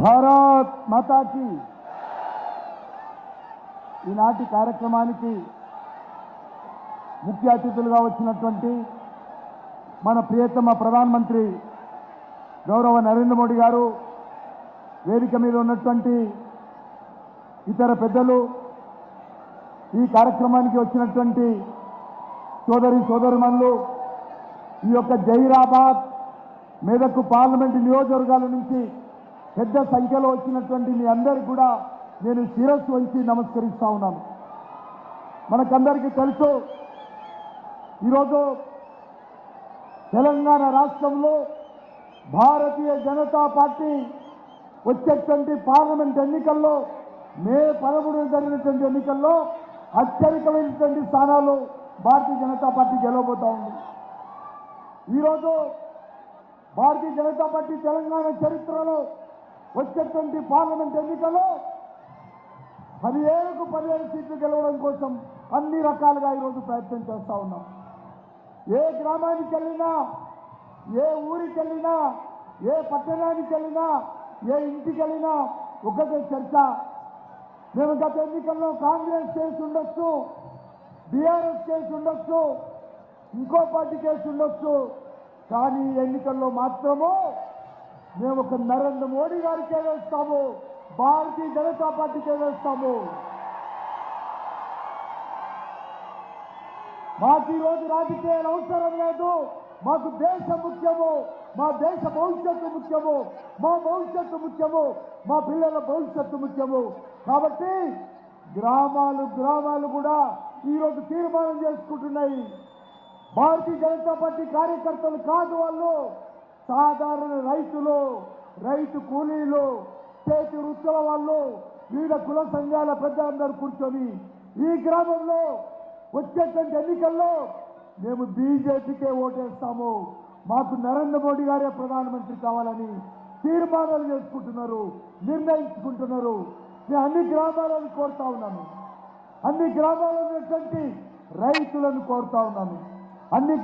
భారత్ మాతా key ఈనాటి కార్యక్రమానికి ముఖ్య అతిథులుగా వచ్చినటువంటి మన ప్రియతమ ప్రధానమంత్రి గౌరవ నరేంద్ర మోడీ గారు, వేదిక మీద ఉన్నటువంటి ఇతర పెద్దలు, ఈ కార్యక్రమానికి వచ్చినటువంటి సోదరిమణులు, ఈ యొక్క జహీరాబాద్ మెదక్ పార్లమెంటు నియోజకవర్గాల నుంచి పెద్ద సంఖ్యలో వచ్చినటువంటి మీ అందరికీ కూడా నేను శిరస్సు వంచి నమస్కరిస్తా ఉన్నాను. మనకందరికీ తెలుసు, ఈరోజు తెలంగాణ రాష్ట్రంలో భారతీయ జనతా పార్టీ వచ్చేటువంటి పార్లమెంట్ ఎన్నికల్లో మే 13 జరిగినటువంటి ఎన్నికల్లో అత్యధికమైనటువంటి స్థానాలు భారతీయ జనతా పార్టీ గెలవబోతా ఉంది. ఈరోజు భారతీయ జనతా పార్టీ తెలంగాణ చరిత్రలో వచ్చేటువంటి పార్లమెంట్ ఎన్నికల్లో 17 సీట్లు గెలవడం కోసం అన్ని రకాలుగా ఈరోజు ప్రయత్నం చేస్తూ ఉన్నాం. ఏ గ్రామానికి వెళ్ళినా, ఏ ఊరికి వెళ్ళినా, ఏ పట్టణానికి వెళ్ళినా, ఏ ఇంటికి వెళ్ళినా ఒకటే చర్చ. మేము గత ఎన్నికల్లో కాంగ్రెస్ కేసు ఉండొచ్చు, బీఆర్ఎస్ కేసు ఉండొచ్చు, ఇంకో పార్టీ కేసు ఉండొచ్చు, కానీ ఎన్నికల్లో మాత్రము మేము ఒక నరేంద్ర మోడీ గారికే వేస్తాము, భారతీయ జనతా పార్టీకే వేస్తాము. మాకు ఈరోజు రాజకీయాలు అవసరం లేదు. మాకు దేశం ముఖ్యము, మా దేశ భవిష్యత్తు ముఖ్యము, మా భవిష్యత్తు ముఖ్యము, మా పిల్లల భవిష్యత్తు ముఖ్యము. కాబట్టి గ్రామాలు కూడా ఈరోజు తీర్మానం చేసుకుంటున్నాయి. భారతీయ జనతా పార్టీ కార్యకర్తలు కాదు, వాళ్ళు సాధారణ రైతులు, రైతు కూలీలు, చేతి వృత్తుల వాళ్ళు, వివిధ కుల సంఘాల పెద్దలందరూ కూర్చొని ఈ గ్రామంలో వచ్చేటువంటి ఎన్నికల్లో మేము బీజేపీకే ఓటేస్తాము, మాకు నరేంద్ర మోడీ గారే ప్రధానమంత్రి కావాలని తీర్మానాలు చేసుకుంటున్నారు, నిర్ణయించుకుంటున్నారు. నేను అన్ని గ్రామాలను కోరుతా ఉన్నాను, అన్ని గ్రామాల్లో ఉన్నటువంటి రైతులను కోరుతా ఉన్నాను, అన్ని